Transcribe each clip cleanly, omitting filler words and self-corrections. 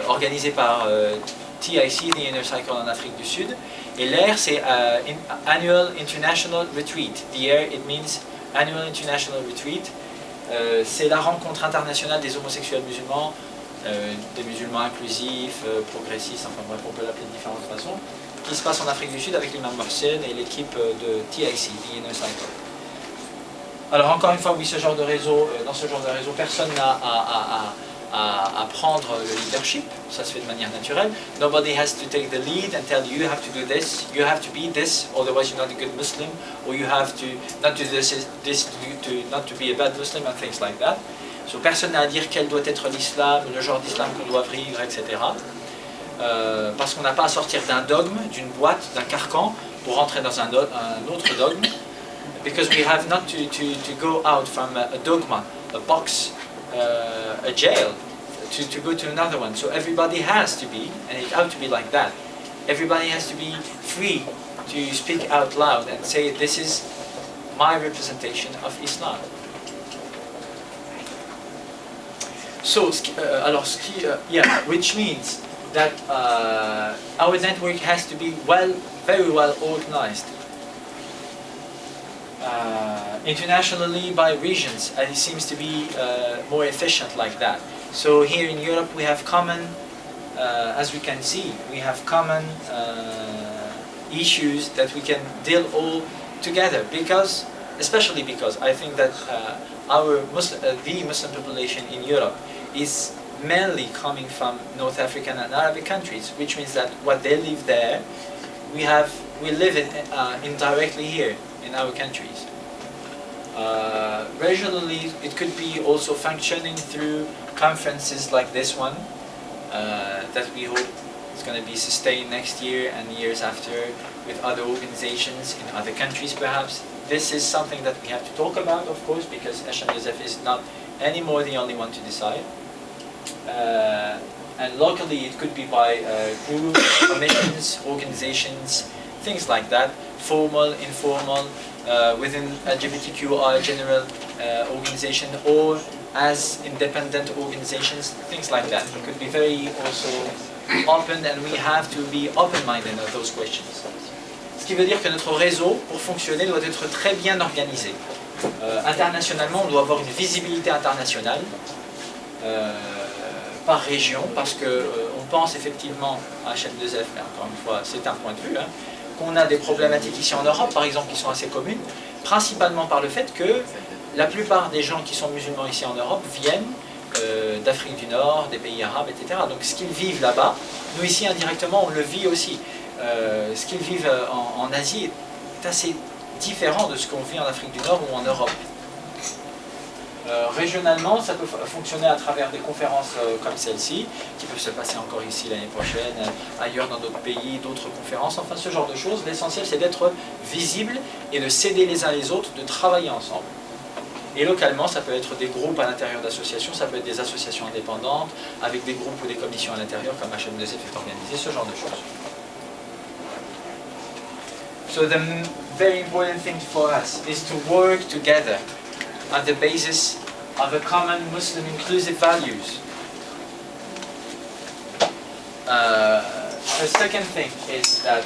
organisé par TIC, The Inner Cycle en Afrique du Sud. Et l'AIR, c'est Annual International Retreat. The AIR, it means Annual International Retreat. C'est la rencontre internationale des homosexuels musulmans, des musulmans inclusifs, progressistes, enfin bref, on peut l'appeler de différentes façons, qui se passe en Afrique du Sud avec l'imam Mohsen et l'équipe de TIC, The Inner Cycle. Alors encore une fois, oui, ce genre de réseau, dans ce genre de réseau, personne n'a à prendre le leadership, ça se fait de manière naturelle. Nobody has to take the lead and tell you, you have to do this, you have to be this, otherwise you're not a good Muslim, or you have to not do this not to be a bad Muslim, and things like that. So personne n'a à dire quel doit être l'islam, le genre d'islam qu'on doit vivre, etc. Parce qu'on n'a pas à sortir d'un dogme, d'une boîte, d'un carcan, pour rentrer dans un autre dogme. Because we have not to go out from a dogma, a box, a jail, to go to another one. So everybody has to be, and it ought to be like that, everybody has to be free to speak out loud and say, this is my representation of Islam. So, which means that our network has to be very well organized. Internationally by regions, and it seems to be more efficient like that. So here in Europe we have common, as we can see, we have common issues that we can deal all together, especially because I think that the Muslim population in Europe is mainly coming from North African and Arabic countries, which means that what they live there, we live it indirectly here in our countries. Regionally, it could be also functioning through conferences like this one that we hope is going to be sustained next year and years after with other organizations in other countries perhaps. This is something that we have to talk about, of course, because Hashem Joseph is not anymore the only one to decide. And locally it could be by groups, commissions, organizations, things like that, formal, informal, within LGBTQIA general organization, or as independent organizations, things like that. It could be very also open, and we have to be open-minded of those questions. Ce qui veut dire que notre réseau, pour fonctionner, doit être très bien organisé. Internationalement, on doit avoir une visibilité internationale par région, parce qu'on pense effectivement à HM2F, mais encore une fois, c'est un point de vue, hein, qu'on a des problématiques ici en Europe, par exemple, qui sont assez communes, principalement par le fait que la plupart des gens qui sont musulmans ici en Europe viennent d'Afrique du Nord, des pays arabes, etc. Donc ce qu'ils vivent là-bas, nous ici indirectement, on le vit aussi. Ce qu'ils vivent en Asie est assez différent de ce qu'on vit en Afrique du Nord ou en Europe. Régionalement, ça peut fonctionner à travers des conférences comme celle-ci, qui peuvent se passer encore ici l'année prochaine, ailleurs dans d'autres pays, d'autres conférences, enfin ce genre de choses. L'essentiel, c'est d'être visible et de s'aider les uns les autres, de travailler ensemble. Et localement, ça peut être des groupes à l'intérieur d'associations, ça peut être des associations indépendantes, avec des groupes ou des commissions à l'intérieur, comme HM2F est organisé, ce genre de choses. So the very important thing for us is to work together on the basis of a common Muslim inclusive values. The second thing is that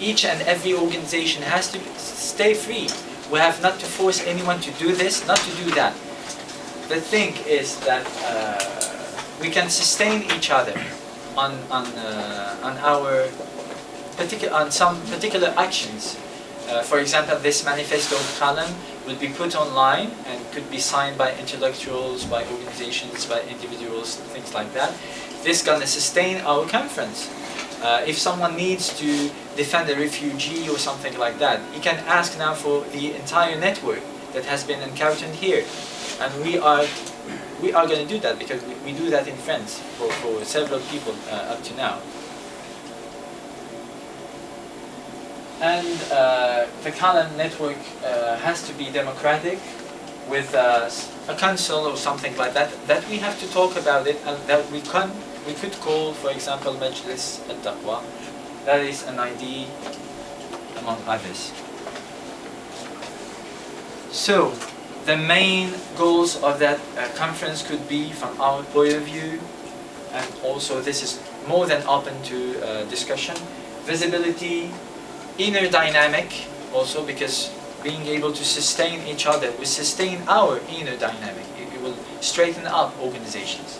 each and every organization has to stay free. We have not to force anyone to do this, not to do that. The thing is that we can sustain each other on some particular actions. For example, this manifesto of CALEM will be put online and could be signed by intellectuals, by organizations, by individuals, things like that. This is going to sustain our conference. If someone needs to defend a refugee or something like that, he can ask now for the entire network that has been encountered here. And we are going to do that because we do that in France for several people up to now. And the CALEM network has to be democratic, with a council or something like that, that we have to talk about it, and that we could call, for example, Majlis al-Taqwa. That is an idea among others. So, the main goals of that conference could be, from our point of view, and also this is more than open to discussion. Visibility, inner dynamic, also because being able to sustain each other, we sustain our inner dynamic. It will straighten up organizations.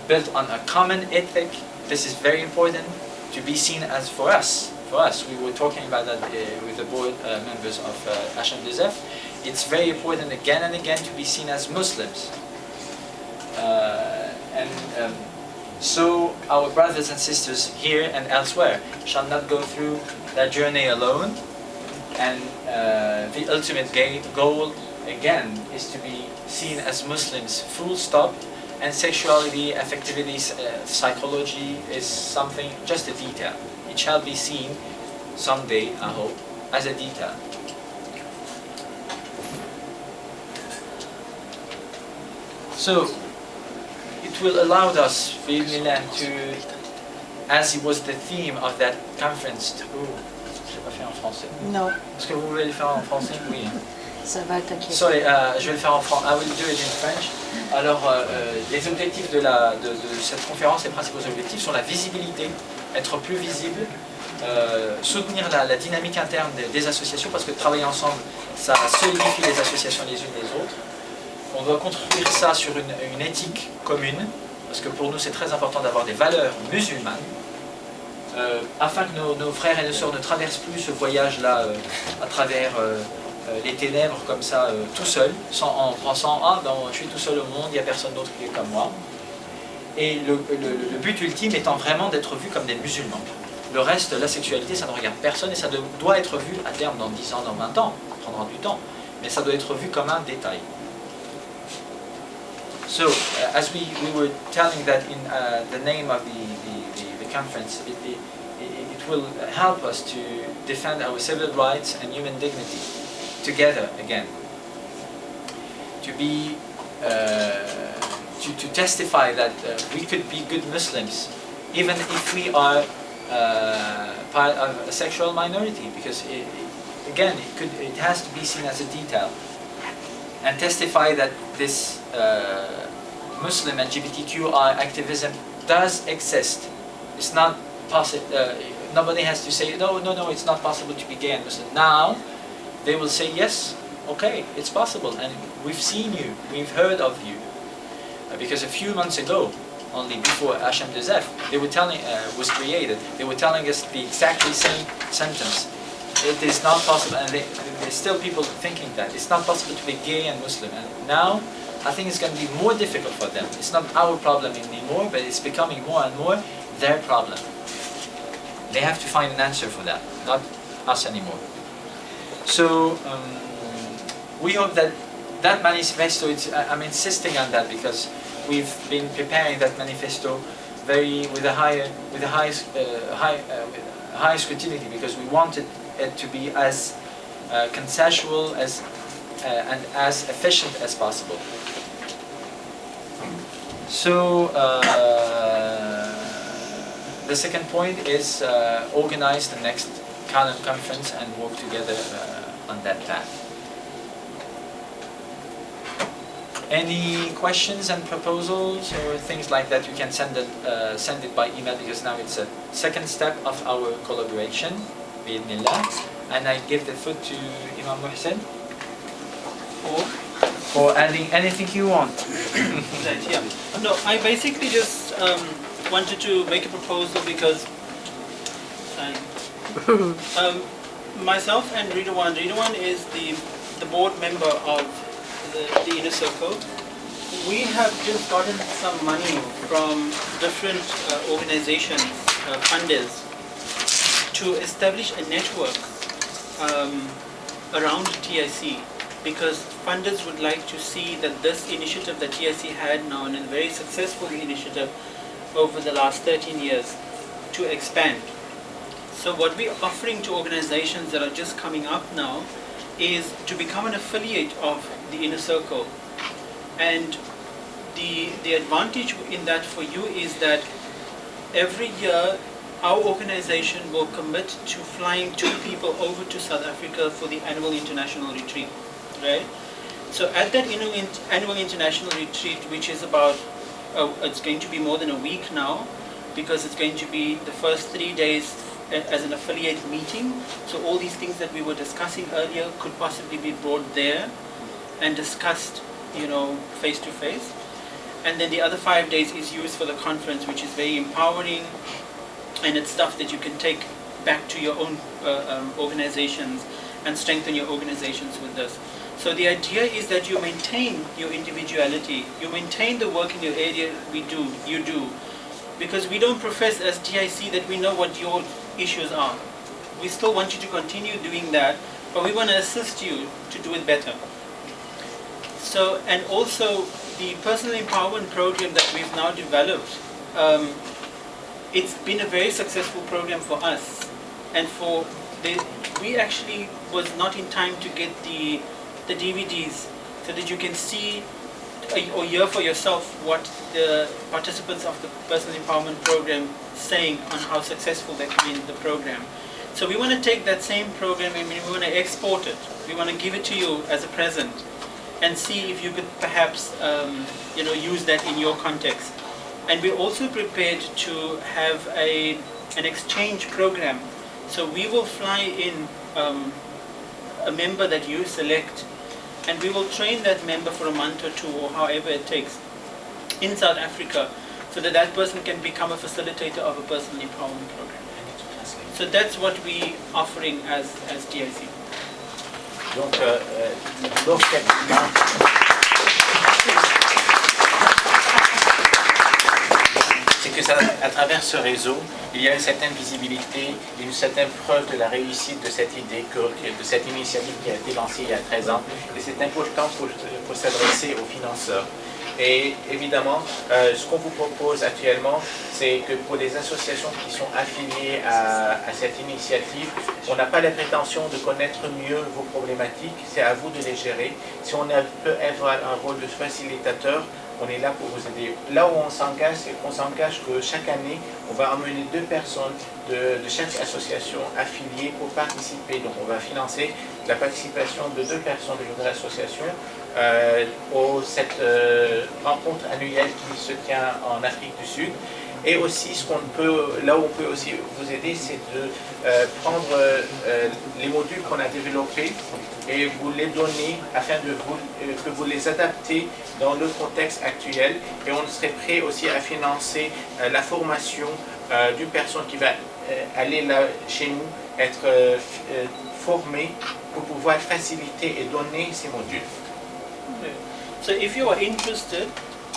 Built on a common ethic, this is very important to be seen as for us. We were talking about that with the board members of HM2F. It's very important again and again to be seen as Muslims. So our brothers and sisters here and elsewhere shall not go through that journey alone. And the ultimate goal, again, is to be seen as Muslims, full stop. And sexuality, affectivity, psychology is something, just a detail. It shall be seen someday, I hope, as a detail. So, it will allow us, to, as it was the theme of that conference, to... Oh, je l'ai pas fait en français. Non. Est-ce que vous voulez le faire en français? Oui. Ça va, t'inquiète. Sorry, je vais le faire en français. I will do it in French. Alors, les objectifs de cette conférence, les principaux objectifs sont la visibilité, être plus visible, soutenir la dynamique interne des associations, parce que travailler ensemble, ça solidifie les associations les unes les autres. On doit construire ça sur une éthique commune, parce que pour nous c'est très important d'avoir des valeurs musulmanes, afin que nos frères et nos sœurs ne traversent plus ce voyage-là à travers les ténèbres comme ça, tout seul, en pensant « Ah, ben, je suis tout seul au monde, il n'y a personne d'autre qui est comme moi ». Et le but ultime étant vraiment d'être vu comme des musulmans. Le reste, la sexualité, ça ne regarde personne et ça doit être vu à terme dans 10 ans, dans 20 ans, ça prendra du temps, mais ça doit être vu comme un détail. So, as we were telling that in the name of the conference, it will help us to defend our civil rights and human dignity together again. To be, to testify that we could be good Muslims, even if we are part of a sexual minority, because again, it has to be seen as a detail, and testify that this Muslim LGBTQI activism does exist. It's not possible. Nobody has to say no. It's not possible to be gay and Muslim. Now, they will say yes. Okay, it's possible, and we've seen you. We've heard of you, because a few months ago, only before HM2F, they were telling was created. They were telling us the exactly same sentence. It is not possible, and there's still people thinking that it's not possible to be gay and Muslim. And now, I think it's going to be more difficult for them. It's not our problem anymore, but it's becoming more and more their problem. They have to find an answer for that, not us anymore. So we hope that that manifesto, I'm insisting on that because we've been preparing that manifesto with high scrutiny, because we wanted it to be as consensual and as efficient as possible. So the second point is organize the next CALEM conference and work together on that path. Any questions and proposals or things like that, you can send it by email, because now it's a second step of our collaboration, bi'idhnillah. And I give the floor to Imam Muhsin for adding anything you want. Right, yeah. No, I basically just wanted to make a proposal because myself and Ridwan is the board member of the Inner Circle. We have just gotten some money from different organizations, funders, to establish a network around TIC, because funders would like to see that this initiative that TIC had now, and a very successful initiative over the last 13 years, to expand. So what we're offering to organizations that are just coming up now is to become an affiliate of the Inner Circle. And the advantage in that for you is that every year our organization will commit to flying 2 people over to South Africa for the annual international retreat, right? So at that annual international retreat, which is about it's going to be more than a week now, because it's going to be the first 3 days as an affiliate meeting. So all these things that we were discussing earlier could possibly be brought there and discussed, you know, face to face. And then the other 5 days is used for the conference, which is very empowering, and it's stuff that you can take back to your own organizations and strengthen your organizations with this. So the idea is that you maintain your individuality, you maintain the work in your area you do, because we don't profess as TIC that we know what your issues are. We still want you to continue doing that, but we want to assist you to do it better. So, and also the personal empowerment program that we've now developed, it's been a very successful program for us, and we actually was not in time to get the DVDs so that you can see or hear for yourself what the participants of the personal empowerment program saying on how successful they've been in the program. So we want to take that same program and we want to export it. We want to give it to you as a present and see if you could perhaps you know, use that in your context. And we're also prepared to have an exchange program. So we will fly in a member that you select, and we will train that member for a month or 2 or however it takes in South Africa, so that that person can become a facilitator of a personal empowerment program. So that's what we offering as TIC. Donc, lorsqu'effectivement, c'est que ça, à travers ce réseau, il y a une certaine visibilité, une certaine preuve de la réussite de cette idée, de cette initiative qui a été lancée il y a 13 ans. Et c'est important pour s'adresser aux financeurs. Et évidemment, ce qu'on vous propose actuellement, c'est que pour les associations qui sont affiliées à cette initiative, on n'a pas la prétention de connaître mieux vos problématiques, c'est à vous de les gérer. Si on peut avoir un rôle de facilitateur, on est là pour vous aider. Là où on s'engage, c'est qu'on s'engage que chaque année, on va emmener 2 personnes de chaque association affiliée pour participer. Donc on va financer la participation de 2 personnes de notre association cette rencontre annuelle qui se tient en Afrique du Sud. Et aussi, là où on peut aussi vous aider, c'est de prendre les modules qu'on a développés et vous les donner afin que vous les adaptez dans le contexte actuel. Et on serait prêt aussi à financer la formation d'une personne qui va aller là chez nous, être formée pour pouvoir faciliter et donner ces modules. Okay. So if you are interested,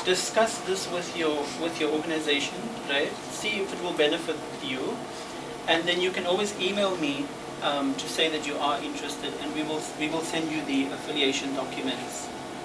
discuss this with your organization, right? See if it will benefit you, and then you can always email me to say that you are interested, and we will send you the affiliation documents